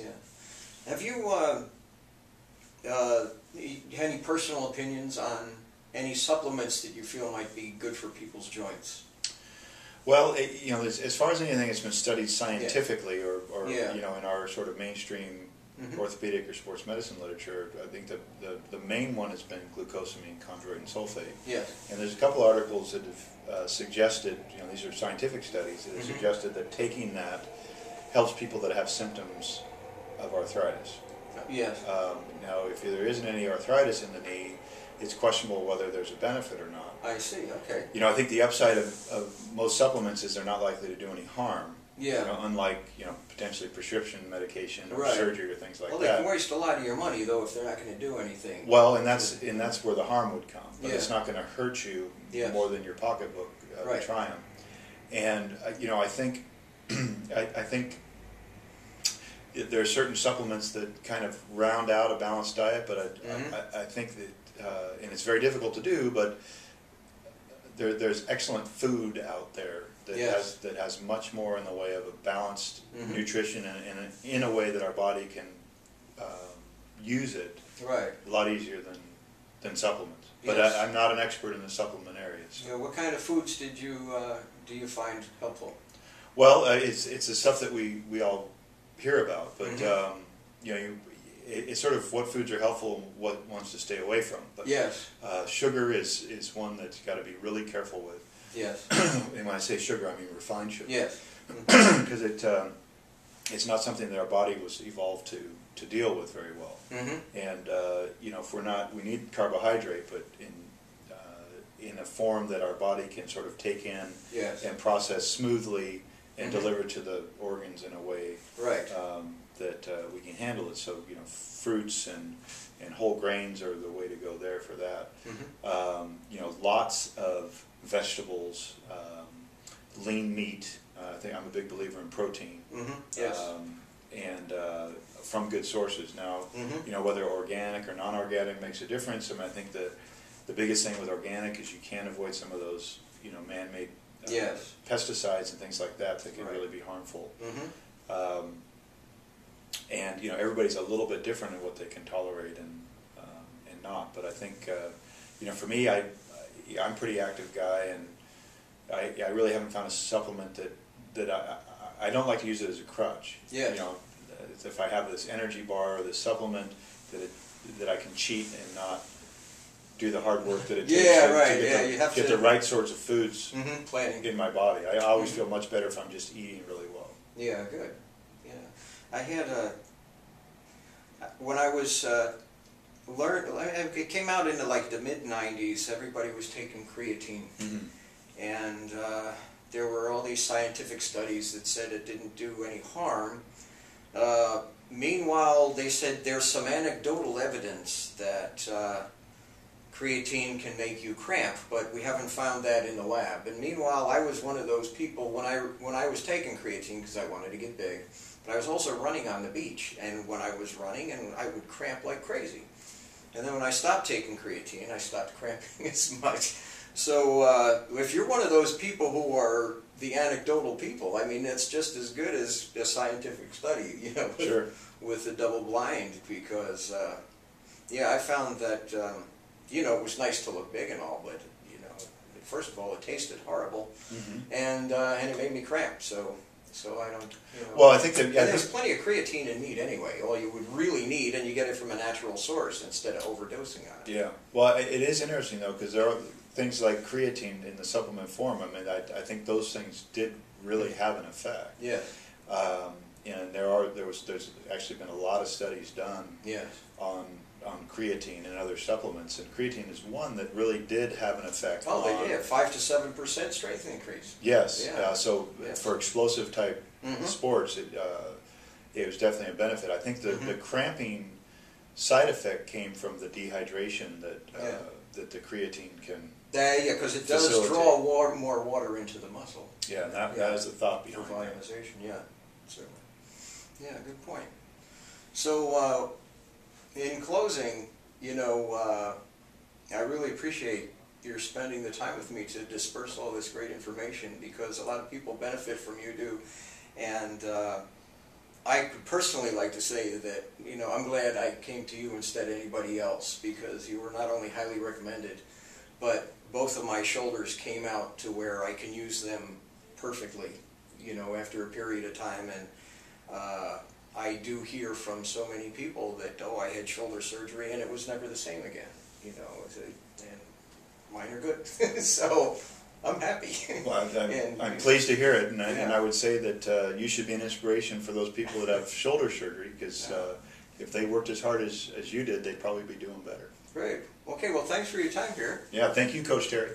Yeah. Have you any personal opinions on any supplements that you feel might be good for people's joints? Well, you know, as far as anything that's been studied scientifically, or Yeah. you know, in our sort of mainstream orthopedic or sports medicine literature, I think the main one has been glucosamine, chondroitin sulfate. Yes. And there's a couple articles that have suggested, you know, these are scientific studies that have suggested that taking that helps people that have symptoms of arthritis. Yes. Now, if there isn't any arthritis in the knee, it's questionable whether there's a benefit or not. I see. Okay. You know, I think the upside of most supplements is they're not likely to do any harm. Yeah. You know, unlike, you know, potentially prescription medication or Right. surgery or things like Well, that. they can waste a lot of your money though if they're not going to do anything. Well, and that's where the harm would come. But Yeah. it's not going to hurt you Yes. more than your pocketbook Right. to try them. And you know, I think I think there are certain supplements that kind of round out a balanced diet, but I think that, and it's very difficult to do, but there's excellent food out there that Yes. has much more in the way of a balanced nutrition, and in a way that our body can use it Right. a lot easier than supplements. But Yes. I'm not an expert in the supplement areas. Yeah, what kind of foods do you find helpful? Well, it's the stuff that we all hear about, but you know, it's sort of what foods are helpful and what ones to stay away from. But Yes. sugar is one that's got to be really careful with. Yes. And when I say sugar, I mean refined sugar. Yes. Because it's not something that our body was evolved to deal with very well. And you know, if we need carbohydrate, but in a form that our body can sort of take in Yes. and process smoothly and deliver to the organs in a way Right. that we can handle it. So, you know, fruits and whole grains are the way to go there for that. You know, lots of vegetables, lean meat. I think I'm a big believer in protein. Yes. And from good sources. Now, you know, whether organic or non-organic makes a difference. I mean, I think the biggest thing with organic is you can avoid some of those, you know, man-made Yes. pesticides and things like that can Right. really be harmful. And you know, everybody's a little bit different in what they can tolerate and not. But I think you know, for me, I'm a pretty active guy, and I really haven't found a supplement that I don't like to use it as a crutch. Yes. You know, if I have this energy bar or this supplement that I can cheat and not do the hard work that it takes to get the right sorts of foods in my body. I always feel much better if I'm just eating really well. Yeah, good. Yeah, I had when I was it came out into like the mid-90s. Everybody was taking creatine, and there were all these scientific studies that said it didn't do any harm. Meanwhile, they said there's some anecdotal evidence that creatine can make you cramp, but we haven't found that in the lab. And meanwhile, I was one of those people when I was taking creatine because I wanted to get big, but I was also running on the beach, and when I was running, and I would cramp like crazy. And then when I stopped taking creatine, I stopped cramping as much. So if you're one of those people who are the anecdotal people, I mean, it's just as good as a scientific study, you know, with the double blind, because yeah, I found that you know, it was nice to look big and all, but you know, first of all, it tasted horrible, and it made me cramp. So I don't. You know, well, I think that there's plenty of creatine in meat anyway. All you would really need, and you get it from a natural source instead of overdosing on it. Yeah. Well, it is interesting though, because there are things like creatine in the supplement form. I mean, I think those things did really have an effect. Yeah. And there's actually been a lot of studies done. Yes. On creatine and other supplements, and creatine is one that really did have an effect. Oh, they did. 5 to 7% strength increase. Yes. Yeah. For explosive type sports, it was definitely a benefit. I think the cramping side effect came from the dehydration that the creatine can. Yeah, because it does draw more water into the muscle. Yeah, and that is the thought behind it. Volumization, yeah, certainly. Yeah, good point. So, in closing, you know, I really appreciate your spending the time with me to disperse all this great information, because a lot of people benefit from you do, and I could personally like to say that, you know, I'm glad I came to you instead of anybody else, because you were not only highly recommended, but both of my shoulders came out to where I can use them perfectly, you know, after a period of time. And I do hear from so many people that, oh, I had shoulder surgery and it was never the same again, you know, and mine are good. So I'm happy. Well, I'm pleased to hear it, and I would say that you should be an inspiration for those people that have shoulder surgery, because if they worked as hard as you did, they'd probably be doing better. Great. Okay, well, thanks for your time here. Yeah, thank you, Coach Terry.